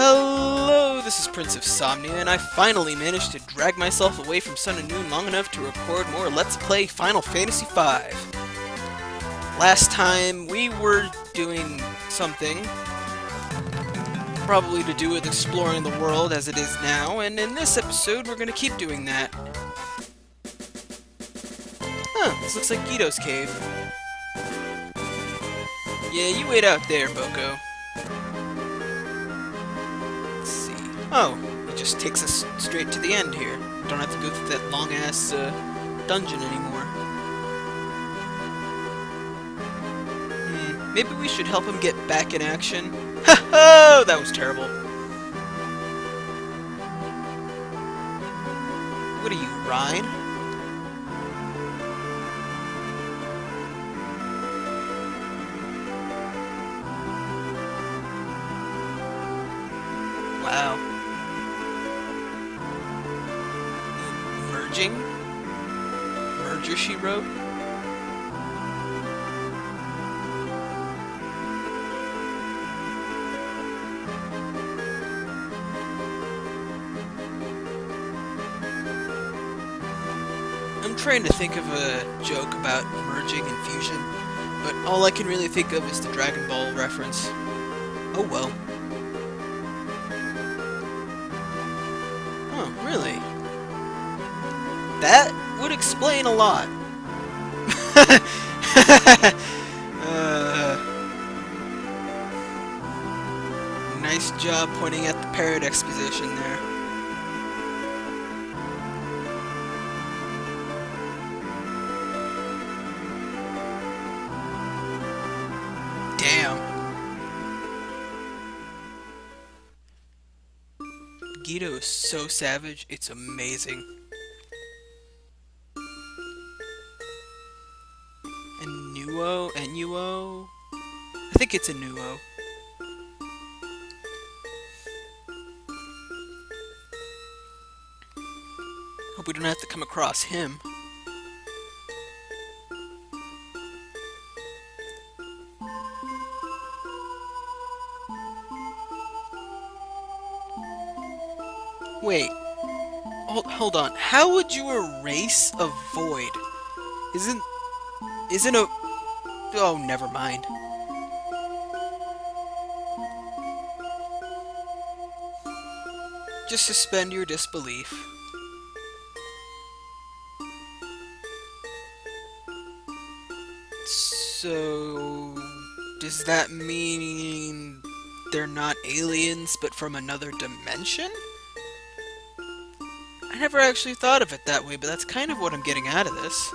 Hello, this is Prince of Somnia, and I finally managed to drag myself away from Sun and Moon long enough to record more Let's Play Final Fantasy V. Last time we were doing something, probably to do with exploring the world as it is now, and in this episode we're gonna keep doing that. Huh, this looks like Guido's cave. Yeah, you wait out there, Boko. Let's see. Oh, it just takes us straight to the end here. Don't have to go through that long-ass dungeon anymore. Maybe we should help him get back in action. Ha-ho! That was terrible. What are you, Rhine? Wow. Merging? Merger, she wrote? I'm trying to think of a joke about merging and fusion, but all I can really think of is the Dragon Ball reference. Oh well. Oh, really? That would explain a lot. Nice job pointing at the parrot exposition there. Damn. Guido is so savage, it's amazing. Enuo? I think it's Enuo. Hope we don't have to come across him. Wait. Hold on. How would you erase a void? Isn't a... Oh, never mind. Just suspend your disbelief. So... does that mean they're not aliens, but from another dimension? I never actually thought of it that way, but that's kind of what I'm getting out of this.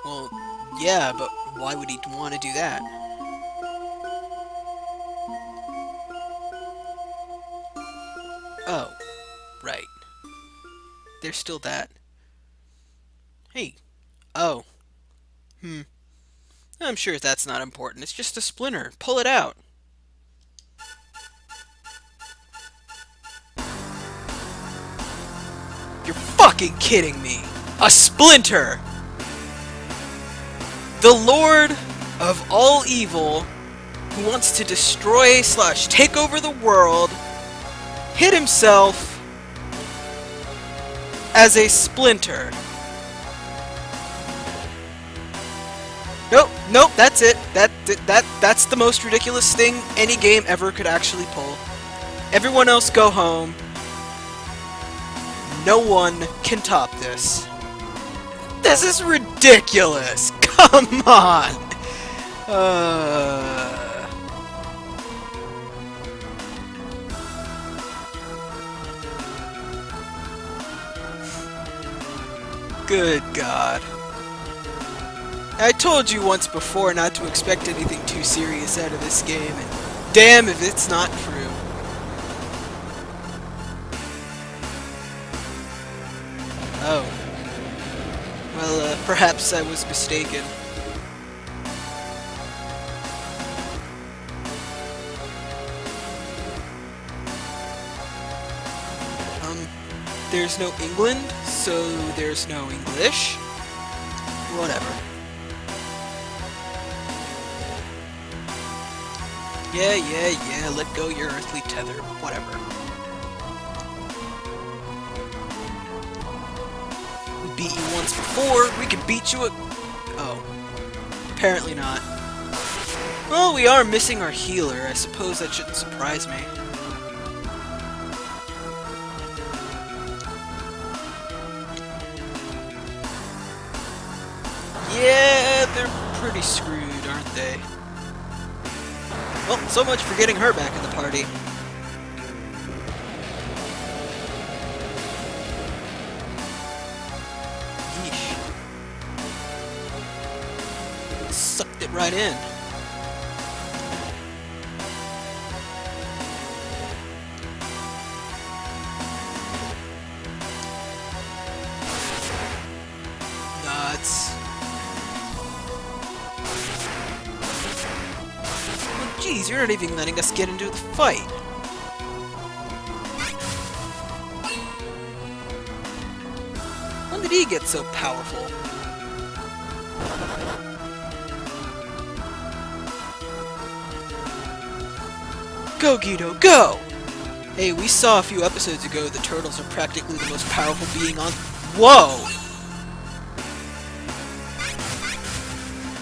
Well, yeah, but why would he want to do that? Oh, right. There's still that. Hey. Oh. I'm sure that's not important. It's just a splinter. Pull it out. You're fucking kidding me! A splinter! The Lord of all evil, who wants to destroy / take over the world, hid himself as a splinter. Nope, that's it. That's the most ridiculous thing any game ever could actually pull. Everyone else go home. No one can top this. This is ridiculous! Come on! Good God. I told you once before not to expect anything too serious out of this game, and damn if it's not true. Oh. Well, perhaps I was mistaken. There's no England, so there's no English. Whatever. Yeah, let go your earthly tether. Whatever. We beat you once before, we can beat you oh. Apparently not. Well, we are missing our healer. I suppose that shouldn't surprise me. Yeah, they're pretty screwed, aren't they? Well, so much for getting her back in the party. Yeesh. Sucked it right in. Nuts. Jeez, you're not even letting us get into the fight. When did he get so powerful? Go, Guido, go! Hey, we saw a few episodes ago the turtles are practically the most powerful being on... Whoa!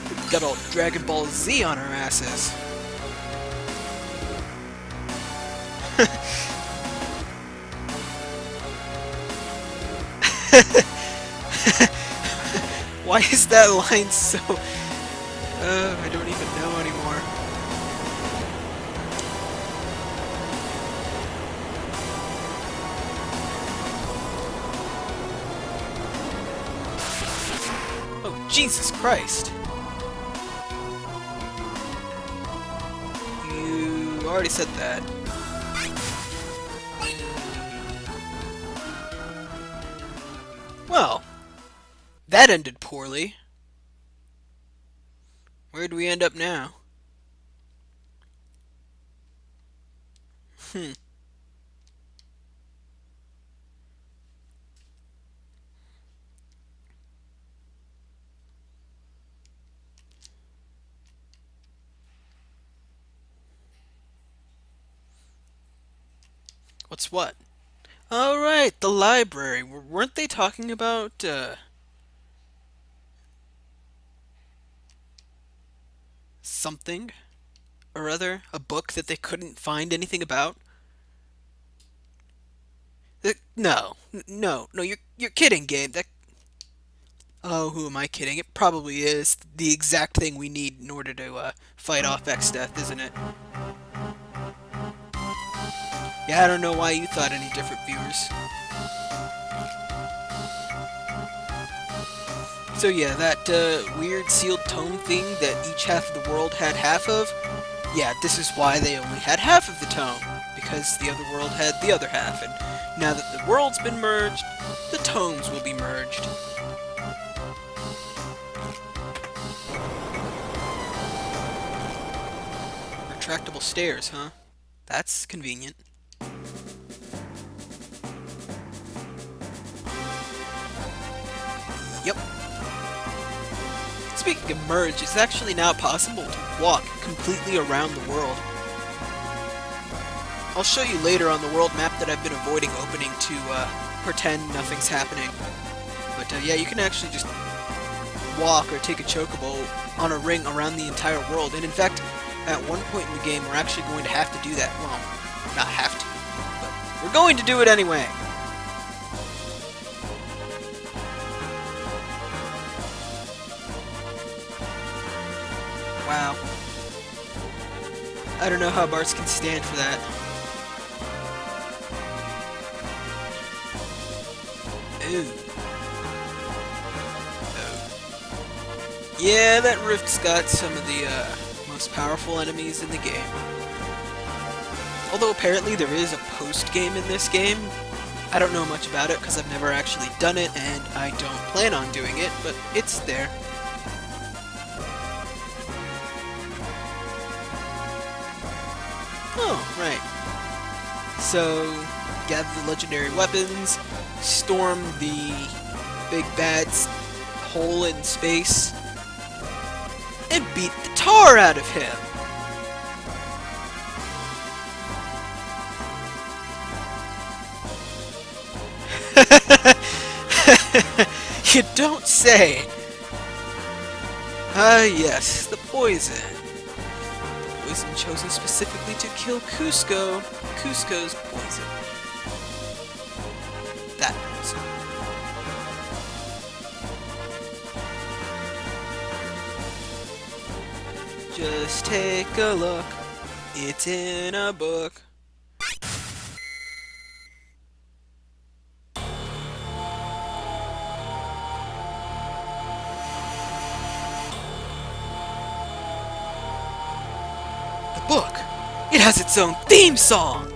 We've got all Dragon Ball Z on our asses. Why is that line so... I don't even know anymore. Oh, Jesus Christ. You already said that. Well, that ended poorly. Where do we end up now? What's what? Alright, the library. Weren't they talking about, something or other? A book that they couldn't find anything about? No, you're kidding, Gabe. Oh, who am I kidding? It probably is the exact thing we need in order to fight off Exdeath, isn't it? Yeah, I don't know why you thought any different, viewers. So yeah, that weird sealed tome thing that each half of the world had half of, yeah, this is why they only had half of the tome, because the other world had the other half, and now that the world's been merged, the tomes will be merged. Retractable stairs, huh? That's convenient. Yep. Speaking of merge, it's actually now possible to walk completely around the world. I'll show you later on the world map that I've been avoiding opening to pretend nothing's happening. But yeah, you can actually just walk or take a chocobo on a ring around the entire world. And in fact, at one point in the game, we're actually going to have to do that. Well, not have to, but we're going to do it anyway. Wow. I don't know how Bart's can stand for that. Ew. Oh. Yeah, that rift's got some of the most powerful enemies in the game. Although apparently there is a post-game in this game. I don't know much about it because I've never actually done it and I don't plan on doing it, but it's there. Oh, right. So, gather the legendary weapons, storm the big bad's hole in space and beat the tar out of him. You don't say. Ah, yes, the poison. The poison chosen specifically to kill Cusco. Cusco's poison. That poison. Just take a look. It's in a book. Book. It has its own theme song!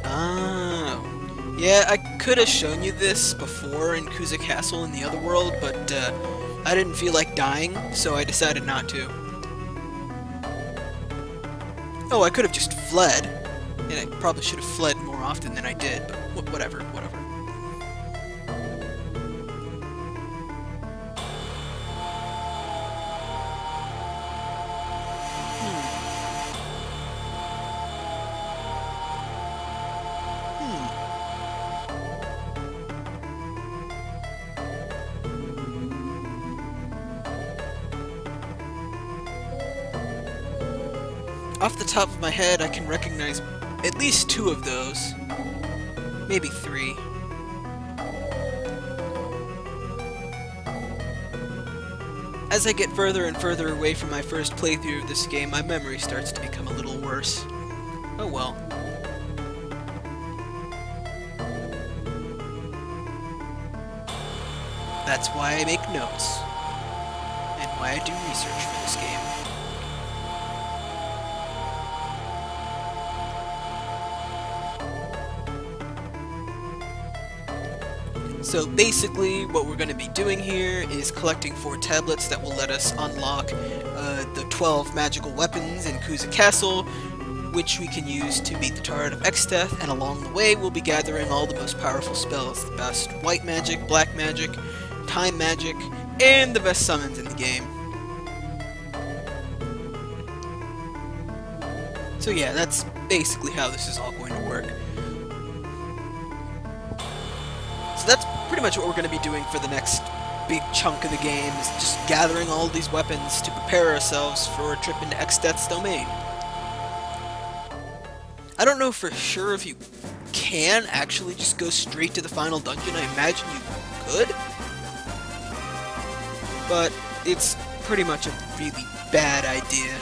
Oh. Yeah, I could have shown you this before in Kuza Castle in the other world, but I didn't feel like dying, so I decided not to. Oh, I could have just fled. And I probably should have fled more often than I did, but whatever. Off the top of my head, I can recognize at least 2 of those. Maybe 3. As I get further and further away from my first playthrough of this game, my memory starts to become a little worse. Oh well. That's why I make notes. And why I do research for this game. So basically, what we're going to be doing here is collecting 4 tablets that will let us unlock the 12 magical weapons in Kuza Castle, which we can use to beat the turret of Exdeath, and along the way we'll be gathering all the most powerful spells, the best white magic, black magic, time magic, and the best summons in the game. So yeah, that's basically how this is all going to work. So that's pretty much what we're going to be doing for the next big chunk of the game, is just gathering all these weapons to prepare ourselves for a trip into Exdeath's domain. I don't know for sure if you can actually just go straight to the final dungeon. I imagine you could, but it's pretty much a really bad idea.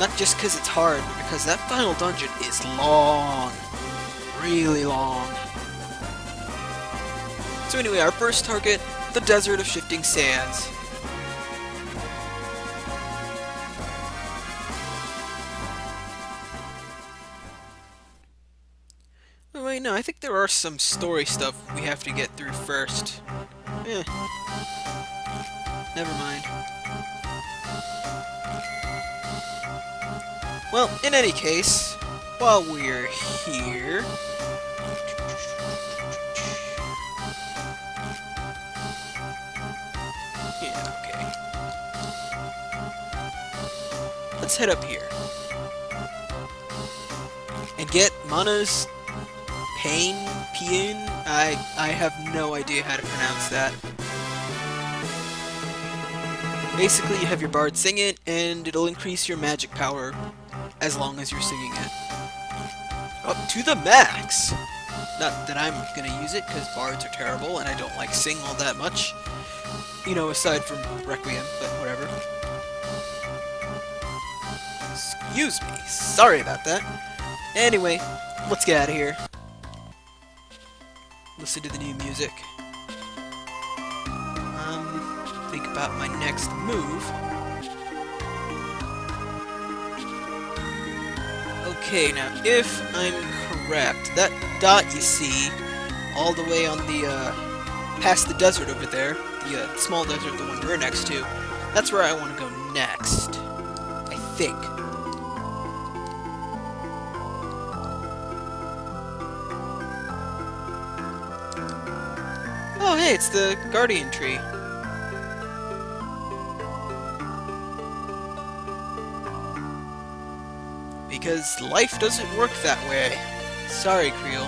Not just because it's hard, but because that final dungeon is long. Really long. So anyway, our first target, the Desert of Shifting Sands. Oh wait, no, I think there are some story stuff we have to get through first. Never mind. Well, in any case, while we're here... Yeah, okay. Let's head up here. And get Mana's Pain? I have no idea how to pronounce that. Basically, you have your bard sing it, and it'll increase your magic power as long as you're singing it. Up to the max! Not that I'm gonna use it, because bards are terrible, and I don't like sing all that much. You know, aside from Requiem, but whatever. Excuse me, sorry about that. Anyway, let's get out of here. Listen to the new music. Think about my next move. Okay, now, if I'm correct, that dot you see all the way on the, past the desert over there, the small desert, the one we're next to. That's where I want to go next. I think. Oh, hey, it's the Guardian Tree. Because life doesn't work that way. Sorry, Creel.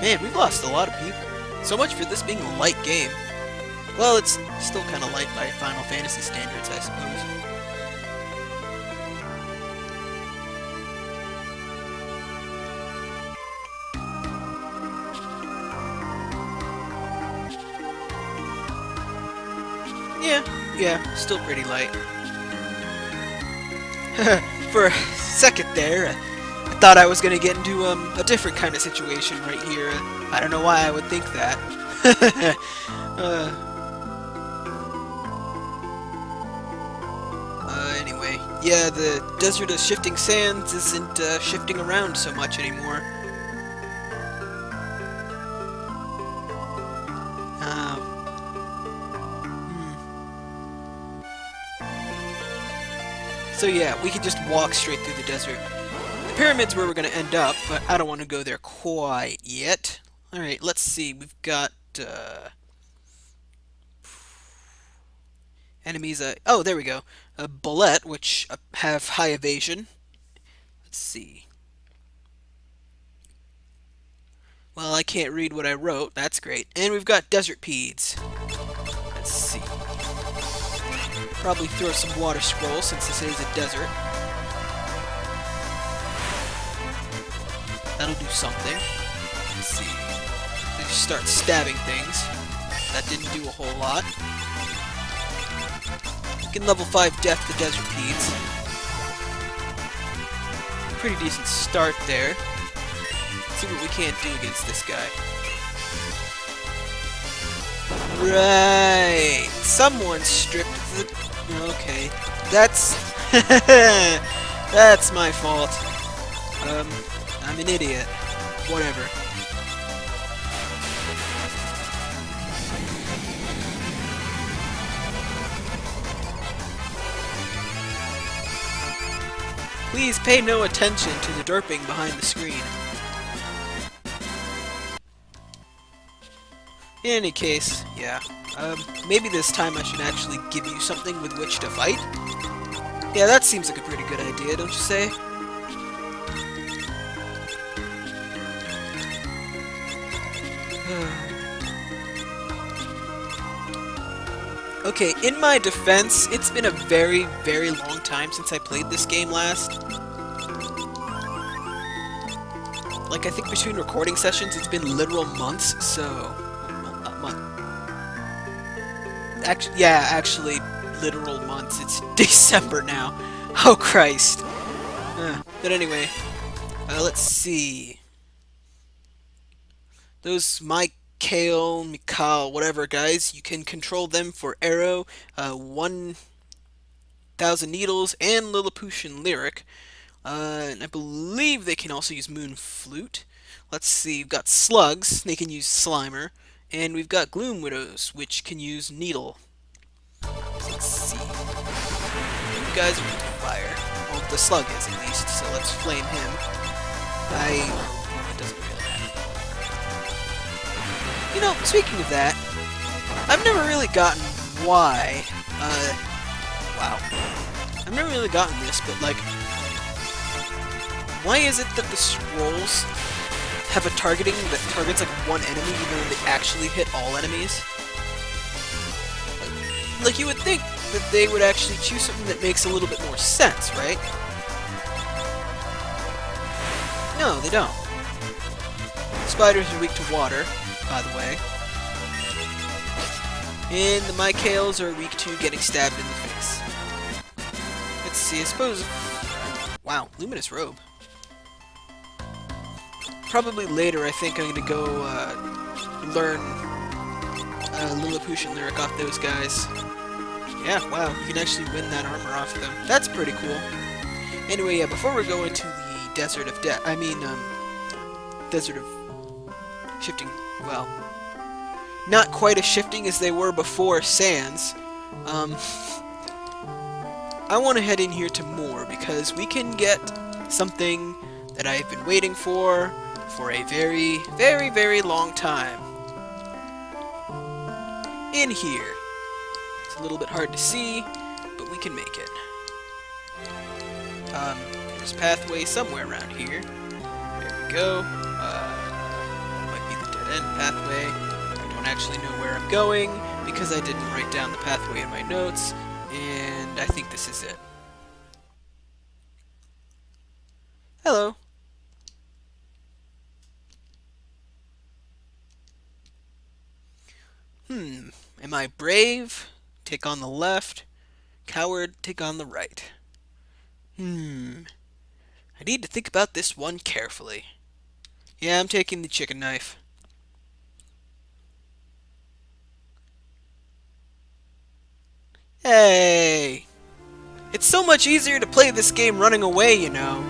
Man, we've lost a lot of people. So much for this being a light game. Well, it's still kind of light by Final Fantasy standards, I suppose. Yeah, still pretty light. For a second there, I thought I was gonna get into a different kind of situation right here. I don't know why I would think that. Anyway, yeah, the Desert of Shifting Sands isn't shifting around so much anymore. So yeah, we can just walk straight through the desert. The pyramid's where we're going to end up, but I don't want to go there quite yet. Alright, let's see. We've got enemies. Oh, there we go. A bullet, which have high evasion. Let's see. Well, I can't read what I wrote. That's great. And we've got desert peeds. Let's see. Probably throw some water scrolls since this is a desert. That'll do something. Let's see. They just start stabbing things. That didn't do a whole lot. We can level 5 death the desert peeds. Pretty decent start there. Let's see what we can't do against this guy. Right. Someone stripped the... Okay. That's... That's my fault. I'm an idiot. Whatever. Please pay no attention to the derping behind the screen. In any case, yeah. Maybe this time I should actually give you something with which to fight? Yeah, that seems like a pretty good idea, don't you say? Okay, in my defense, it's been a very, very long time since I played this game last. Like, I think between recording sessions, it's been literal months, so... Well, not month. Actually, literal months. It's December now. Oh, Christ. But anyway, let's see. Those Mikhail, whatever guys, you can control them for Arrow, 1,000 Needles, and Lilliputian Lyric. And I believe they can also use Moon Flute. Let's see, we've got Slugs, they can use Slimer, and we've got Gloom Widows, which can use Needle. So let's see. You guys are weak to fire. Well, the Slug is at least, so let's flame him. It doesn't really matter. You know, speaking of that, I've never really gotten why, wow. I've never really gotten this, but like, why is it that the scrolls have a targeting that targets like one enemy even though they actually hit all enemies? Like, you would think that they would actually choose something that makes a little bit more sense, right? No, they don't. Spiders are weak to water, by the way. And the Mikhails are weak to getting stabbed in the face. Let's see, I suppose... Wow, Luminous Robe. Probably later, I think I'm gonna go, learn Lilliputian Lyric off those guys. Yeah, wow, you can actually win that armor off them. That's pretty cool. Anyway, yeah, before we go into the Desert of Death, Desert of Shifting, well, not quite as shifting as they were before Sans. I want to head in here to more because we can get something that I've been waiting for a very, very, very long time. In here. It's a little bit hard to see, but we can make it. There's a pathway somewhere around here. There we go. Might be the dead-end pathway. I don't actually know where I'm going because I didn't write down the pathway in my notes, and I think this is it. Hello. Am I brave? Take on the left. Coward, take on the right. I need to think about this one carefully. Yeah, I'm taking the chicken knife. Hey! It's so much easier to play this game running away, you know.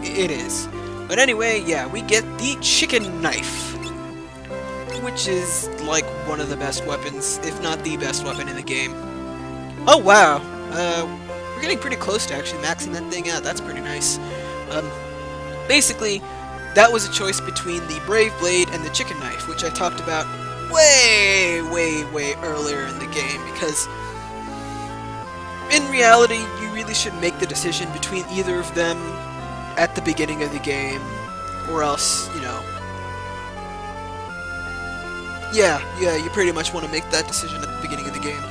It is. But anyway, yeah, we get the chicken knife, which is like one of the best weapons, if not the best weapon in the game. Oh wow! We're getting pretty close to actually maxing that thing out. That's pretty nice. Basically, that was a choice between the Brave Blade and the chicken knife, which I talked about way, way, way earlier in the game, because in reality, you really should make the decision between either of them at the beginning of the game, or else, you know, yeah, you pretty much want to make that decision at the beginning of the game.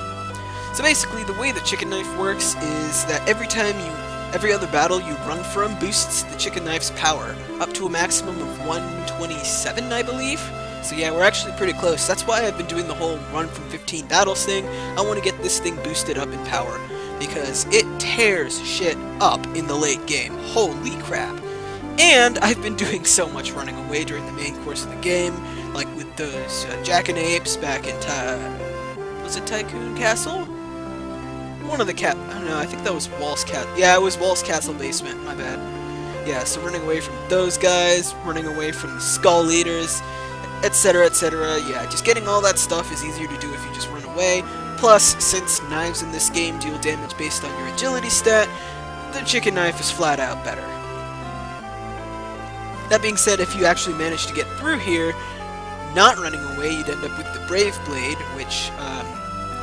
So basically, the way the chicken knife works is that every other battle you run from boosts the chicken knife's power, up to a maximum of 127, I believe. So yeah, we're actually pretty close. That's why I've been doing the whole run from 15 battles thing. I want to get this thing boosted up in power, because it tears shit up in the late game. Holy crap. And I've been doing so much running away during the main course of the game, like with those Jackanapes back in was it Tycoon Castle? One of the I don't know, I think that was Walls Castle. Yeah, it was Walls Castle Basement, my bad. Yeah, so running away from those guys, running away from the Skull Leaders, etc, etc. Yeah, just getting all that stuff is easier to do if you just run away. Plus, since knives in this game deal damage based on your agility stat, the chicken knife is flat out better. That being said, if you actually manage to get through here, not running away, you'd end up with the Brave Blade, which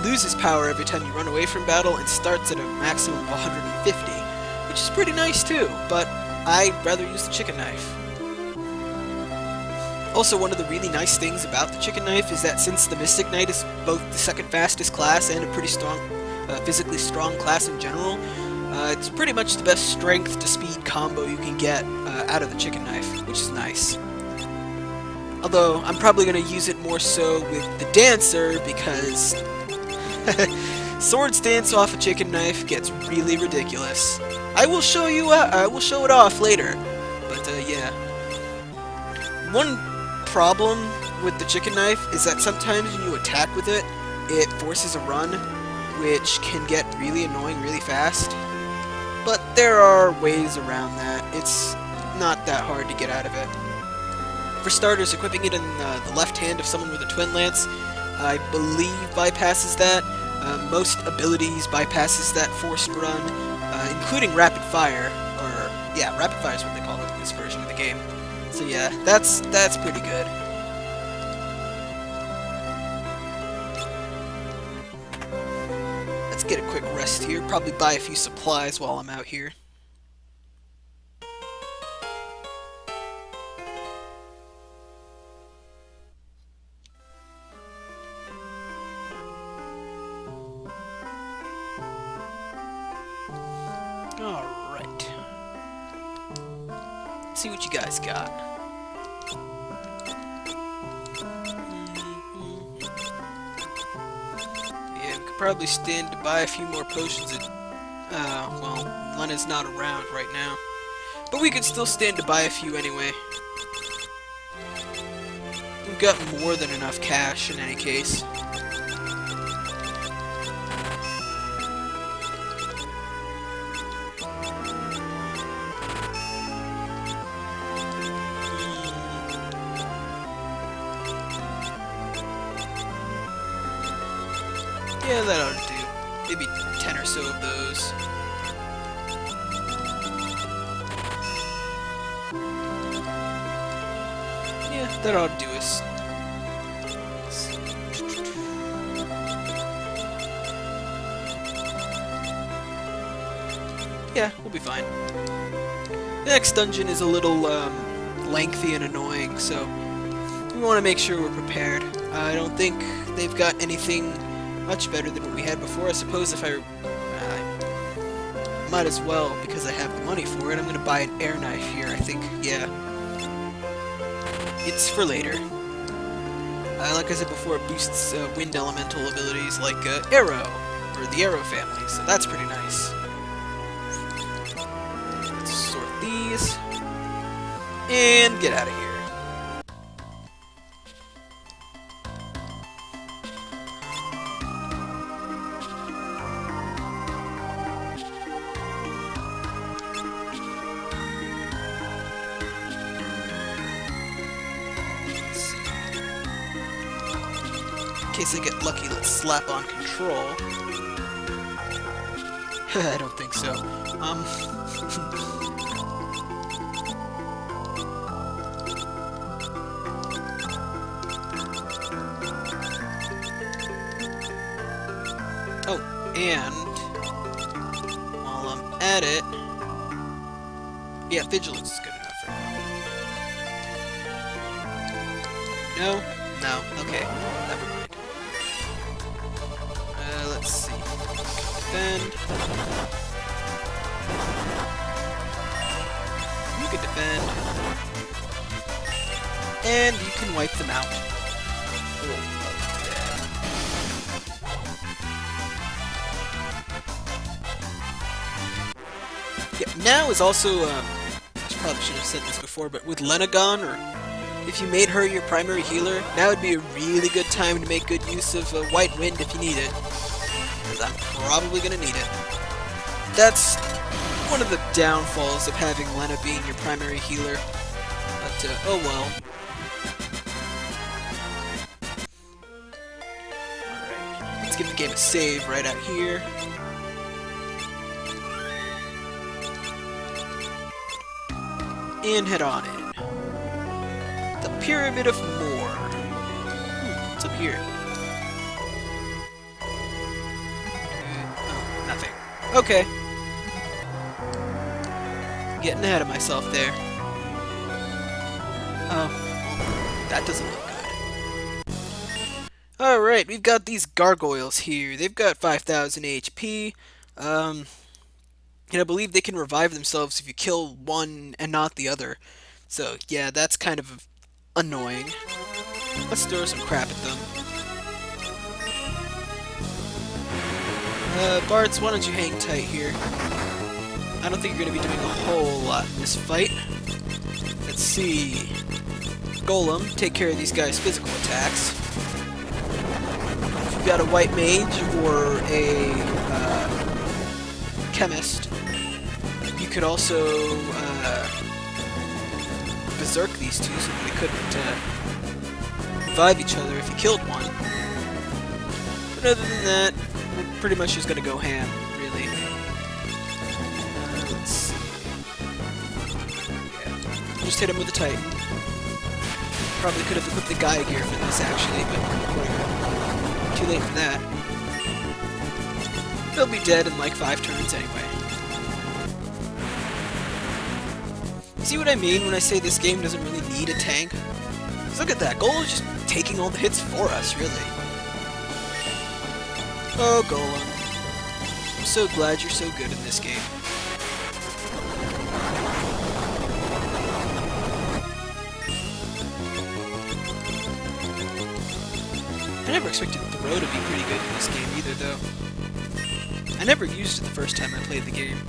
loses power every time you run away from battle and starts at a maximum of 150, which is pretty nice too, but I'd rather use the chicken knife. Also, one of the really nice things about the chicken knife is that since the Mystic Knight is both the second fastest class and a pretty strong, physically strong class in general, it's pretty much the best strength to speed combo you can get out of the chicken knife, which is nice. Although, I'm probably going to use it more so with the Dancer, because sword stance off a chicken knife gets really ridiculous. I will show you, I will show it off later, but yeah. One problem with the chicken knife is that sometimes when you attack with it, it forces a run, which can get really annoying really fast. But there are ways around that. It's not that hard to get out of it. For starters, equipping it in the left hand of someone with a twin lance, I believe bypasses that. Most abilities bypasses that forced run, including rapid fire, or yeah, rapid fire is what they call it in this version of the game. So yeah, that's pretty good. Let's get a quick rest here, probably buy a few supplies while I'm out here. Alright. Let's see what you guys got. Yeah, we could probably stand to buy a few more potions at... well, Lena's not around right now. But we could still stand to buy a few anyway. We've got more than enough cash in any case. Yeah, that ought to do. Maybe 10 or so of those. Yeah, that ought to do us. Yeah, we'll be fine. The next dungeon is a little lengthy and annoying, so we want to make sure we're prepared. I don't think they've got anything much better than what we had before. I suppose if I might as well, because I have the money for it, I'm going to buy an air knife here, I think. Yeah. It's for later. Like I said before, it boosts wind elemental abilities like Arrow, or the Arrow family, so that's pretty nice. Let's sort these, and get out of here. In case I get lucky, let's slap on control. I don't think so. Oh, and while I'm at it, yeah, vigilance is good enough for now. No? No. Okay, never mind. Let's see. Defend. You can defend. And you can wipe them out. Yep, now is also, I probably should have said this before, but with Lenagon, or if you made her your primary healer, now would be a really good time to make good use of White Wind if you need it. Because I'm probably going to need it. That's one of the downfalls of having Lena being your primary healer. But, oh well. Alright, let's give the game a save right out here. And head on in. The Pyramid of More. What's up here? Oh, nothing. Okay. Getting ahead of myself there. Oh, that doesn't look good. Alright, we've got these gargoyles here. They've got 5,000 HP. And I believe they can revive themselves if you kill one and not the other. So, yeah, that's kind of annoying. Let's throw some crap at them. Bards, why don't you hang tight here? I don't think you're going to be doing a whole lot in this fight. Let's see. Golem, take care of these guys' physical attacks. If you've got a white mage or a chemist, you could also berserk these two so they couldn't revive each other if you killed one. But other than that, we're pretty much just gonna go ham, really. Let's see. Yeah. Just hit him with the Titan. Probably could have equipped the Gaia gear for this, actually, but whatever. Too late for that. They'll be dead in like 5 turns anyway. See what I mean when I say this game doesn't really need a tank? 'Cause look at that, Golem is just taking all the hits for us, really. Oh, Golem. I'm so glad you're so good in this game. I never expected Throw to be pretty good in this game either, though. I never used it the first time I played the game.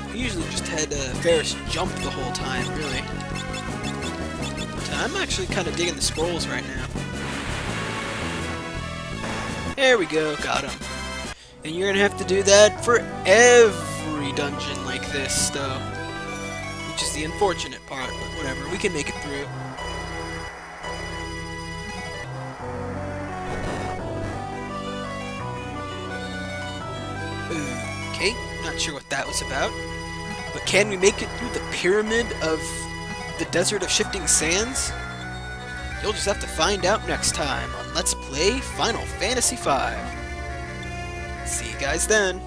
I usually just had Ferris jump the whole time, really. But I'm actually kind of digging the scrolls right now. There we go, got him. And you're gonna have to do that for every dungeon like this, though. Which is the unfortunate part, but whatever, we can make it through. Okay, not sure what that was about. But can we make it through the pyramid of the Desert of Shifting Sands? You'll just have to find out next time on Let's Play Final Fantasy V. See you guys then.